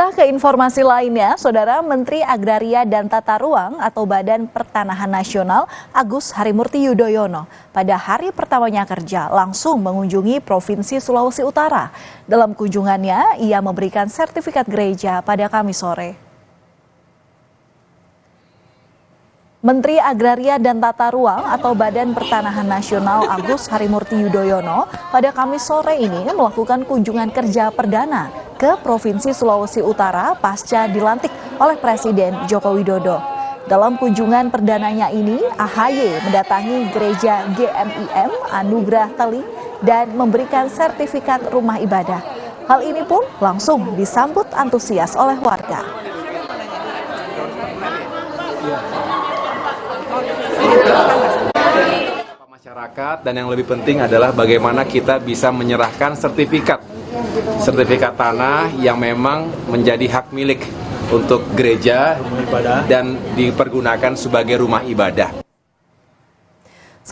Kita ke informasi lainnya, Saudara Menteri Agraria dan Tata Ruang atau Badan Pertanahan Nasional Agus Harimurti Yudhoyono pada hari pertamanya kerja langsung mengunjungi Provinsi Sulawesi Utara. Dalam kunjungannya, ia memberikan sertifikat gereja pada Kamis sore. Menteri Agraria dan Tata Ruang atau Badan Pertanahan Nasional Agus Harimurti Yudhoyono pada Kamis sore ini melakukan kunjungan kerja perdana ke Provinsi Sulawesi Utara pasca dilantik oleh Presiden Joko Widodo. Dalam kunjungan perdananya ini, AHY mendatangi gereja GMIM Anugerah Teli dan memberikan sertifikat rumah ibadah. Hal ini pun langsung disambut antusias oleh warga. Masyarakat, dan yang lebih penting adalah bagaimana kita bisa menyerahkan sertifikat tanah yang memang menjadi hak milik untuk gereja dan dipergunakan sebagai rumah ibadah.